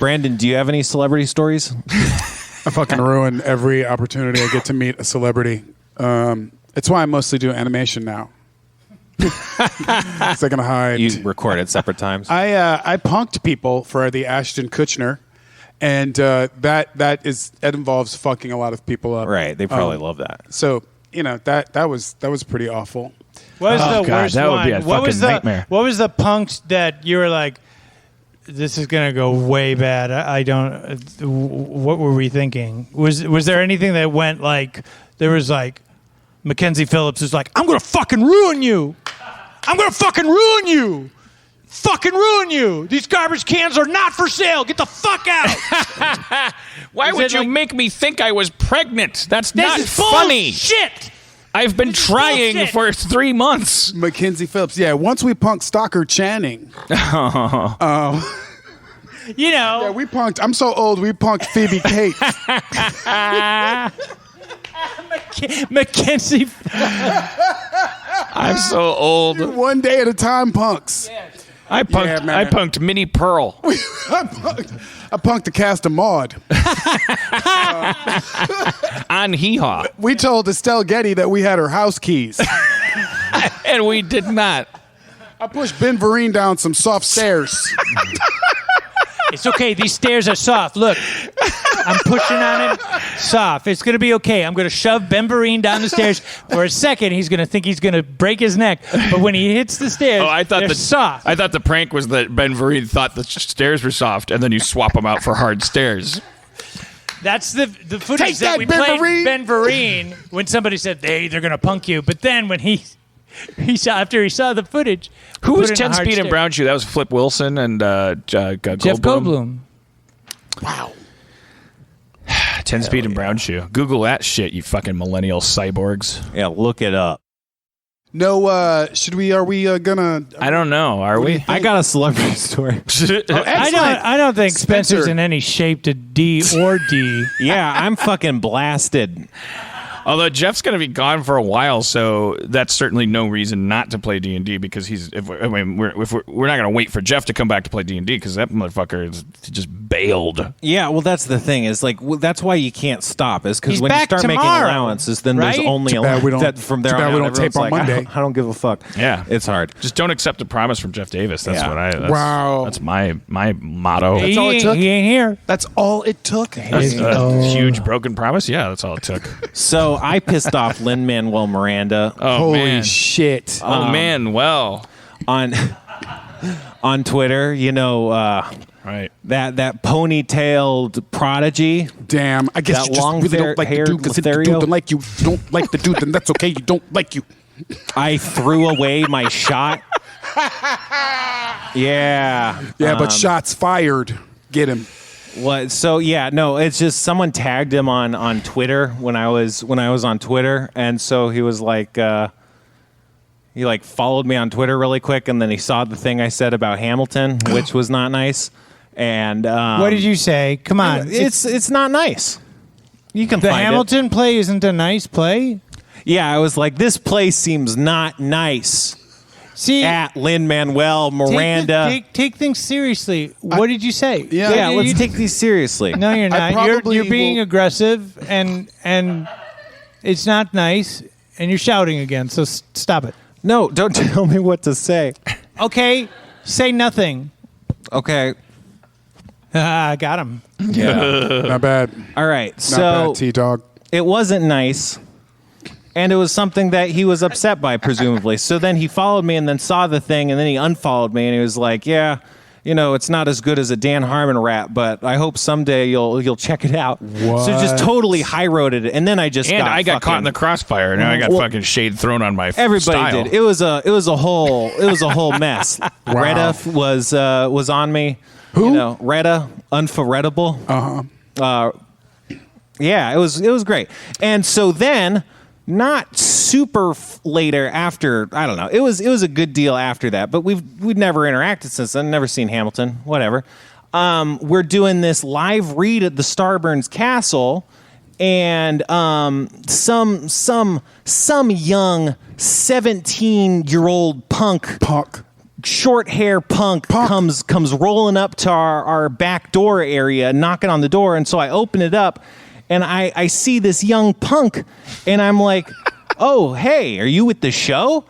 Brandon, do you have any celebrity stories? I fucking ruin every opportunity I get to meet a celebrity. It's why I mostly do animation now. So I can hide. You record at separate times. I punked people for the Ashton Kutcher, and that involves fucking a lot of people up. Right, they probably love that. So that was pretty awful. What was the worst that one? would be a fucking nightmare. What was the punks that you were like, this is gonna go way bad? I don't. What were we thinking? Was there anything that went like there was like Mackenzie Phillips is like, I'm gonna fucking ruin you. I'm gonna fucking ruin you. Fucking ruin you. These garbage cans are not for sale. Get the fuck out. Why would you make me think I was pregnant? That's not This is funny. Shit. I've been trying bullshit. for 3 months. Mackenzie Phillips. Yeah, once we punked Stalker Channing. You know. Yeah, we punked. I'm so old. We punked Phoebe Cates. Mackenzie. I'm so old. One day at a time, punks. I punked Minnie Pearl. I punked the cast of Maude. On Hee Haw. We told Estelle Getty that we had her house keys. And we did not. I pushed Ben Vereen down some soft stairs. It's okay. These stairs are soft. Look, I'm pushing on him. Soft. It's going to be okay. I'm going to shove Ben Vereen down the stairs. For a second, he's going to think he's going to break his neck. But when he hits the stairs, they're soft. I thought the prank was that Ben Vereen thought the stairs were soft, and then you swap them out for hard stairs. That's the footage Take that that, we Ben played Vereen. Ben Vereen when somebody said, they're going to punk you. But then when he saw after he saw the footage. Who was put in a 10 hard Speed and stare. Brown Shoe? That was Flip Wilson and Jeff Goldblum. Goldblum. Wow. 10 Speed and Brown Shoe. Google that shit, you fucking millennial cyborgs. Yeah, look it up. No, are we gonna... I don't know. Are we? I got a celebrity story. I don't think Spencer's Spencer. in any shape to D or D. Yeah, I'm fucking blasted. Although Jeff's going to be gone for a while, so that's certainly no reason not to play D&D because we're not going to wait for Jeff to come back to play D&D because that motherfucker is just bailed. Yeah, well, that's the thing. Is like that's why you can't stop. Is because He's when you back start making tomorrow, allowances, then right? there's only Too bad we don't- that from there too bad on we out, don't tape everyone's on like, Monday. I don't give a fuck. Yeah. It's hard. Just don't accept a promise from Jeff Davis. That's Yeah. what I. Wow. That's my motto. He, all it took? he ain't here. That's all it took. That's a huge broken promise. Yeah, that's all it took. So I pissed off Lin-Manuel Miranda Oh Holy man. shit. Oh man. Well. on Twitter. You know Right. that ponytailed prodigy. Damn. I guess That you just really don't like the long-haired dude because if the Lothario. dude don't like you don't like the dude, then that's okay. You don't like you. I threw away my shot. Yeah. Yeah, but shots fired. Get him. What? So yeah, no. It's just someone tagged him on Twitter when I was on Twitter, and so he was like, he like followed me on Twitter really quick, and then he saw the thing I said about Hamilton, which was not nice. And What did you say? Come on. It's not nice. You can the find Hamilton play isn't a nice play. it. Yeah, I was like, this place seems not nice. See, At Lin-Manuel Miranda. take things seriously. What did you say? Yeah, let's take these seriously. No, you're I not. You're probably being will- aggressive, and it's not nice, and you're shouting again. So stop it. No, don't tell me what to say. Okay, say nothing. Okay. I got him. Not bad. All right. Not So bad, T-Dog. it wasn't nice, and it was something that he was upset by, presumably. So then he followed me and then saw the thing, and then he unfollowed me, and he was like, yeah, you know, it's not as good as a Dan Harmon rap, but I hope someday you'll check it out. So just totally high-roaded it, and then I just I got caught in the crossfire, and now I got fucking shade thrown on my Everybody style. did. It was a whole mess. Retta was on me. Who? You know, Retta, unforgettable. Yeah, it was great. And so then, not super later after, I don't know. It was a good deal after that, but we've never interacted since then. Never seen Hamilton. Whatever. We're doing this live read at the Starburns Castle, and some young 17-year-old punk short hair punk. comes rolling up to our back door area, knocking on the door, and so I open it up, and I see this young punk, and I'm like, oh, hey, are you with the show?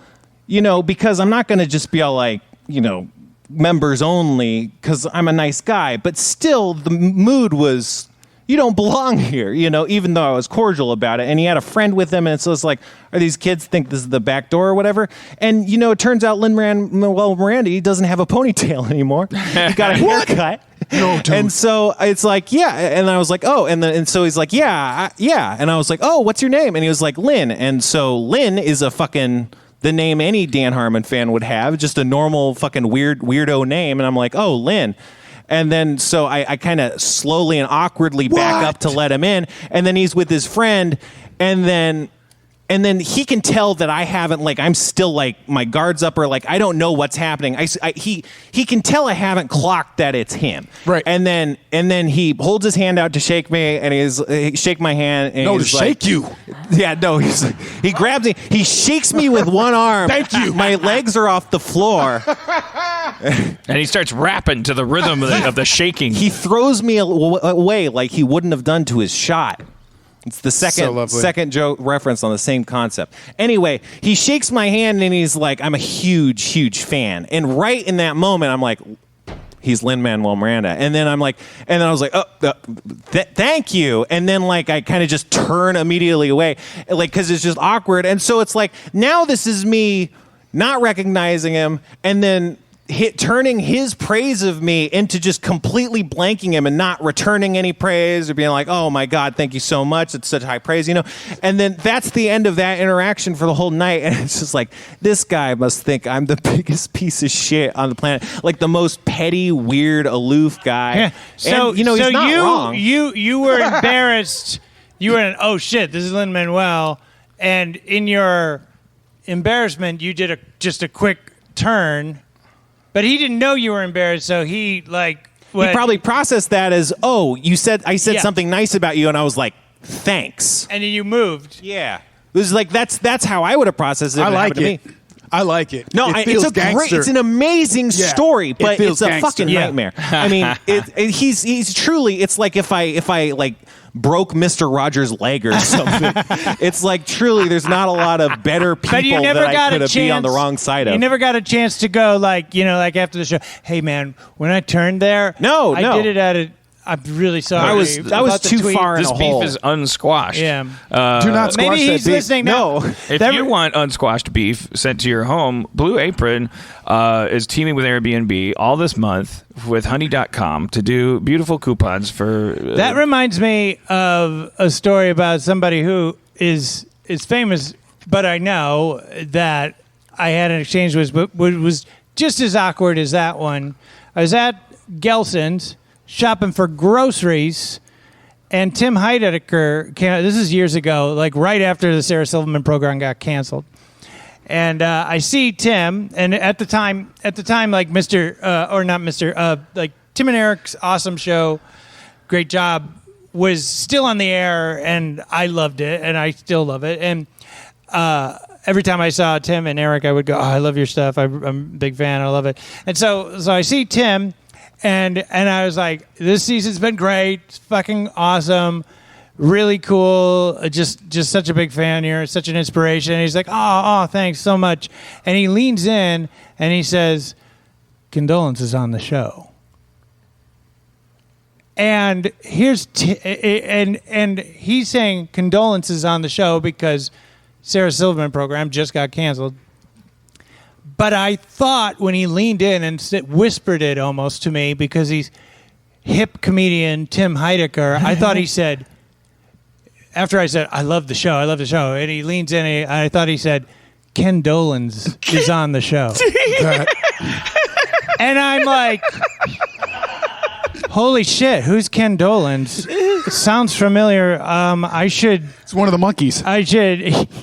You know, because I'm not going to just be all like, you know, members only, because I'm a nice guy, but still the mood was, you don't belong here, you know, even though I was cordial about it. And he had a friend with him, and so it's like, are these kids think this is the back door or whatever? And, you know, it turns out Lin-Manuel Miranda, he doesn't have a ponytail anymore. He got a haircut. No, dude. And so it's like, yeah. And I was like, oh. And so he's like, yeah. And I was like, oh, what's your name? And he was like, Lin. And so Lin is the name any Dan Harmon fan would have, just a normal fucking weirdo name. And I'm like, oh, Lin. And then so I kind of slowly and awkwardly back up to let him in. And then he's with his friend. And then he can tell that I haven't, like, I'm still like, my guard's up, or like, I don't know what's happening. He can tell I haven't clocked that it's him. Right. And then he holds his hand out to shake me, and he shake my hand. And No, he's to like, shake you. Yeah, no, he's like, he grabs me, he shakes me with one arm. Thank you. My legs are off the floor. And he starts rapping to the rhythm of the shaking. He throws me away like he wouldn't have done to his shot. It's the second joke reference on the same concept. Anyway, he shakes my hand and he's like, I'm a huge, huge fan. And right in that moment, I'm like, he's Lin-Manuel Miranda. And then I'm like, and then I was like, thank you. And then like, I kind of just turn immediately away, like, cause it's just awkward. And so it's like, now this is me not recognizing him, and then turning his praise of me into just completely blanking him and not returning any praise, or being like, oh my God, thank you so much. It's such high praise, you know? And then that's the end of that interaction for the whole night. And it's just like, this guy must think I'm the biggest piece of shit on the planet. Like the most petty, weird, aloof guy. Yeah. So, and, you know, he's not wrong. You were embarrassed. You were in, oh shit, this is Lin-Manuel. And in your embarrassment, you did just a quick turn. But he didn't know you were embarrassed, so he like he probably processed that as, oh, I said Yeah. something nice about you, and I was like, thanks. and then you moved. Yeah, it was like that's how I would have processed it. If I it like happened it. to me. I like it. No, it it's an amazing Yeah, story, it but feels it's a gangster. fucking Yeah. nightmare. I mean, he's truly. It's like if I like broke Mr. Rogers' leg or something. It's like truly, there's not a lot of better people But you never that I got could a have been on the chance- wrong side of. You never got a chance to go like, you know, like after the show, hey man, when I turned there, No. I did it at a, I'm really sorry. I was about the too tweet. far in This a beef hole. is unsquashed. Yeah. Do not squash Maybe that he's beef. listening now. No. If you want unsquashed beef sent to your home, Blue Apron is teaming with Airbnb all this month with honey.com to do beautiful coupons for... That reminds me of a story about somebody who is famous, but I know that I had an exchange with, but was just as awkward as that one. I was at Gelson's shopping for groceries, and Tim Heidecker came out. This is years ago, like right after the Sarah Silverman program got canceled. And I see Tim, and at the time, like like Tim and Eric's awesome show, great job, was still on the air, and I loved it, and I still love it. And every time I saw Tim and Eric, I would go, oh, I love your stuff. I'm a big fan. I love it. And so I see Tim, and I was like, this season's been great. It's fucking awesome. Really cool. Just such a big fan here. Such an inspiration. And he's like, oh, thanks so much. And he leans in and he says, condolences on the show. And and he's saying condolences on the show because Sarah Silverman program just got canceled. But I thought when he leaned in and whispered it almost to me, because he's hip comedian Tim Heidecker, I thought he said, after I said, I love the show, and he leans in, and I thought he said, Ken Dolans is on the show. And I'm like, holy shit, who's Ken Dolans? Sounds familiar. I should... It's one of the monkeys. I should,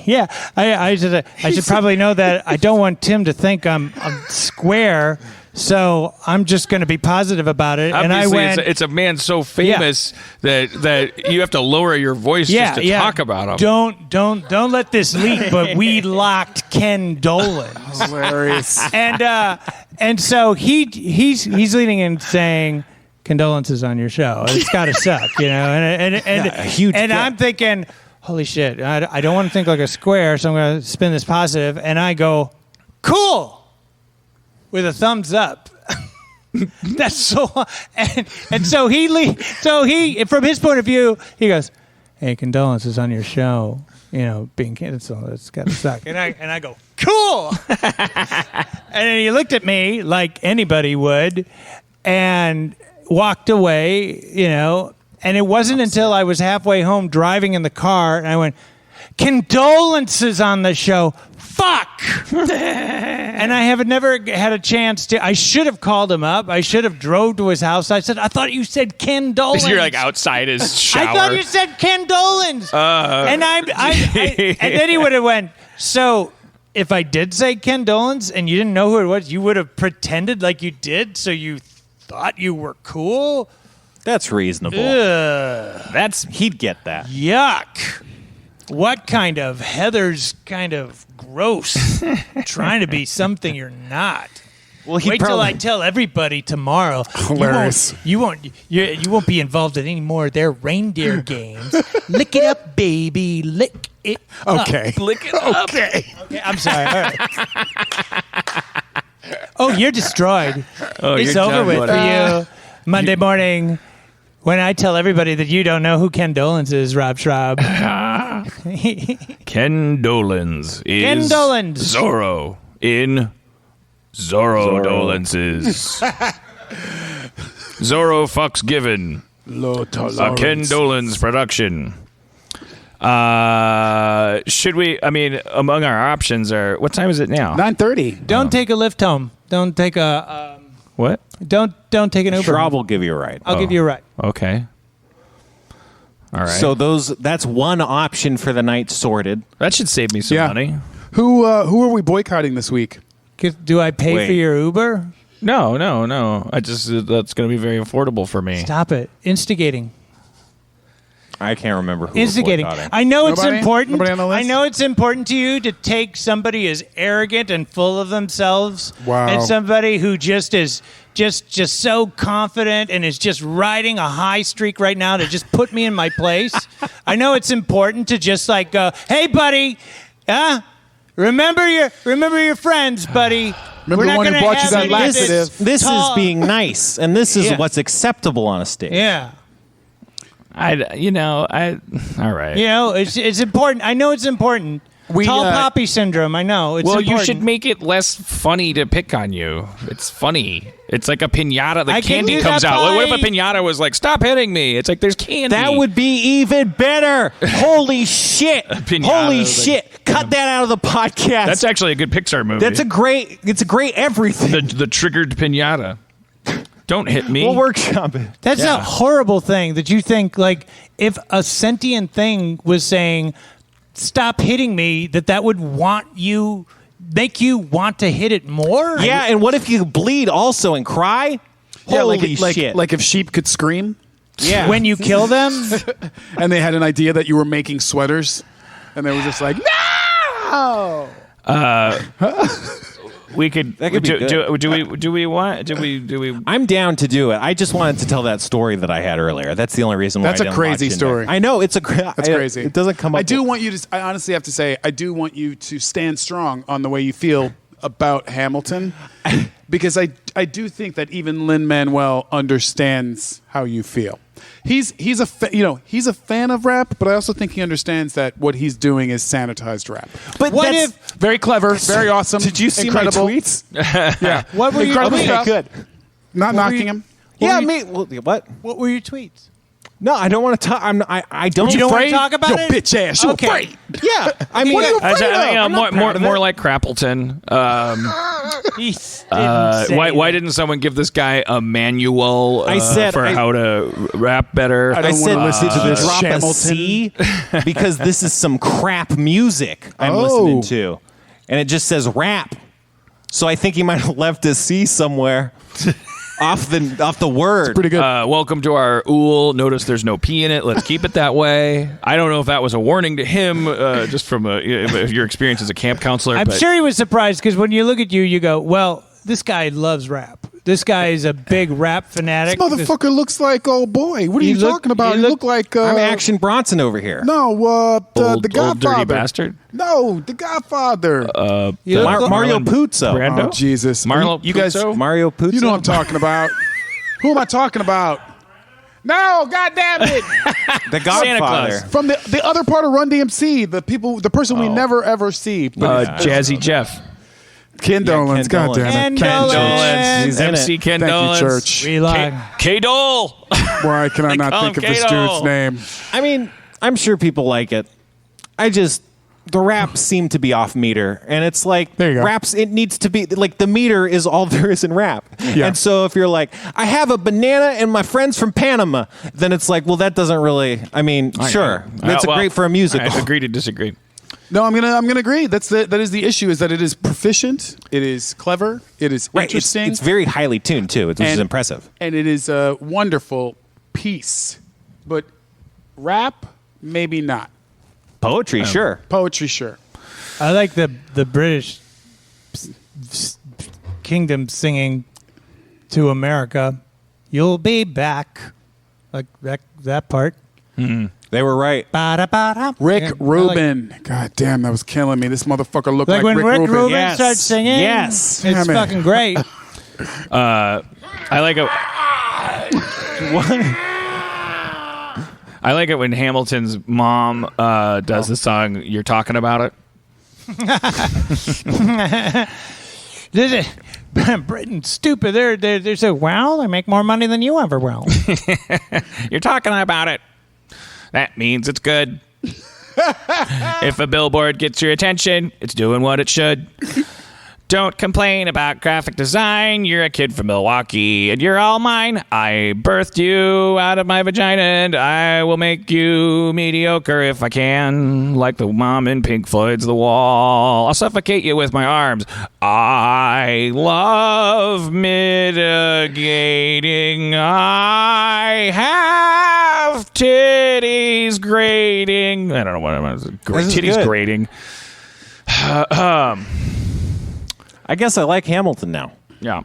yeah. I should probably know that. I don't want Tim to think I'm square, so I'm just going to be positive about it. Obviously, and I went, it's a man so famous that you have to lower your voice just to talk about him. Don't let this leak. But we locked Ken Dolan. Hilarious. And so he's leaning in saying, condolences on your show. It's got to suck, and a huge and get. I'm thinking, holy shit, I don't want to think like a square, so I'm going to spin this positive, and I go, cool, with a thumbs up. That's so, and so he from his point of view, he goes, hey, condolences on your show, being canceled. It's got to suck. And I go, cool. And then he looked at me like anybody would, and walked away, and it wasn't until I was halfway home driving in the car and I went, condolences on the show. Fuck! And I have never had a chance to. I should have called him up. I should have drove to his house. I said, I thought you said Ken Dolan. You're like outside his shower. I thought you said Ken Dolan's. And and then he would have went, so if I did say Ken Dolan's and you didn't know who it was, you would have pretended like you did, so you thought you were cool? That's reasonable. Ugh. He'd get that. Yuck. What kind of Heather's kind of gross trying to be something you're not. Well, Wait till I tell everybody tomorrow. Hilarious. You won't be involved in any more of their reindeer games. Lick it up, baby. Lick it Okay. up. Lick it up. Okay, I'm sorry. All right. Oh, you're destroyed. It's over done, with buddy. for you. Monday morning, when I tell everybody that you don't know who Ken Dolans is, Rob Schraub. Ken Dolans is Ken Dolans. Zorro in Zorro Dolances. Zorro fucks given. A Ken Dolans production. Should we? I mean, among our options are. What time is it now? 9:30. Don't take a lift home. Don't take a. What? Don't take an Uber. Schraub will give you a ride. I'll give you a ride. Okay. All right. So that's one option for the night sorted. that should save me some Yeah. money. Who are we boycotting this week? Do I pay for Wait. your Uber? No. I just that's going to be very affordable for me. Stop it. Instigating. I can't remember who. Instigating. we're boycotting. I know it's Nobody? important. Nobody on the list? I know it's important to you to take somebody as arrogant and full of themselves, Wow. and somebody who just is just so confident and is just riding a high streak right now to just put me in my place. I know it's important to just like go, hey, buddy, remember your friends, buddy. Remember We're the not one who gonna brought you have that any of laxative? this This tall- is being nice, and this is Yeah. what's acceptable on a stage. Yeah. All right. It's important. I know it's important. Tall poppy syndrome. I know. It's Well, important. you should make it less funny to pick on you. It's funny. It's like a pinata. The I can candy do comes that out. What if by- a pinata was like, "Stop hitting me"? It's like there's candy. That would be even better. Holy shit. pinata, Holy like- shit. Cut that out of the podcast. That's actually a good Pixar movie. It's a great everything. the triggered pinata. Don't hit me. We'll workshop it. That's a horrible thing that you think, like, if a sentient thing was saying, stop hitting me, that would make you want to hit it more? Yeah, and what if you bleed also and cry? Yeah, Holy shit. like if sheep could scream yeah. When you kill them? and they had an idea that you were making sweaters and they were just like, no! we could. That could be good. Do we? I'm down to do it. I just wanted to tell that story that I had earlier. That's the only reason why That's I a didn't crazy watch it. story. I know it's That's crazy. It doesn't come up. I do want you to, I honestly have to say, I do want you to stand strong on the way you feel about Hamilton because I do think that even Lin-Manuel understands how you feel. He's a fan of rap, but I also think he understands that what he's doing is sanitized rap. But What that's- if- Very clever, very awesome. Did you see incredible. my tweets? Yeah. What were your Incredible tweets? stuff. Good. Not were knocking you- him. Yeah, were me. Well, what? What were your tweets? No, I don't want to talk. I don't. You don't want to talk about Yo, it? bitch ass. You Okay. afraid? Yeah, I mean, What are you I afraid of? I'm not proud of more it. like Crappleton. He didn't say Why that. didn't someone give this guy a manual I said- for how to rap better? I I don't said wanna listen to this drop a Hamilton. C because this is some crap music I'm Oh. listening to, and it just says rap. So I think he might have left a C somewhere off the word. Pretty good. Welcome to our ool. Notice there's no P in it. Let's keep it that way. I don't know if that was a warning to him, just from your experience as a camp counselor. I'm but sure he was surprised because when you look at you, you go, well, this guy loves rap. This guy is a big rap fanatic. This motherfucker looks like old boy. What are you talking about? You look like I'm Action Bronson over here. No, the Godfather. Old dirty bastard. No, the Godfather. Mario Puzo. Brando? Oh, Jesus. You guys, Mario Puzo. You know what I'm talking about. Who am I talking about? No, goddamn it! The Godfather. From the other part of Run DMC, the person we never ever see. Jazzy Jeff. Ken Dolans, goddamn it. Ken Dolans. He's in MC it. Ken Thank Dolans. you, Church. We like. K-Dole. Why can I not call think of him this Kato. dude's name? I mean, I'm sure people like it. The raps seem to be off meter, and it's like There you go. raps. It needs to be like the meter is all there is in rap. Yeah. And so if you're like, I have a banana and my friends from Panama, then it's like, well, that doesn't really. I mean, sure, that's great for a musical. I agree to disagree. No, I'm gonna agree. That is the issue. Is that it is proficient, it is clever, it is Right, interesting, it's very highly tuned too, which is And- impressive. and it is a wonderful piece. But rap, maybe not. Poetry, sure. Poetry, sure. I like the British kingdom singing to America. You'll be back, like that part. They were right. Ba-da-ba-da. Rick Yeah, Rubin. God damn, that was killing me. This motherfucker looked Like like, when Rick Rubin Yes. starts singing. Yes. It's Damn it. fucking great. I like it. I like it when Hamilton's mom does the song "You're Talking About It." Britain's stupid. They're so they make more money than you ever will. You're talking about it. That means it's good. If a billboard gets your attention, it's doing what it should. Don't complain about graphic design. You're a kid from Milwaukee, and you're all mine. I birthed you out of my vagina, and I will make you mediocre if I can. Like the mom in Pink Floyd's The Wall. I'll suffocate you with my arms. I love mitigating. I have titties grating. I don't know what I'm titties good. grating. I guess I like Hamilton now. Yeah.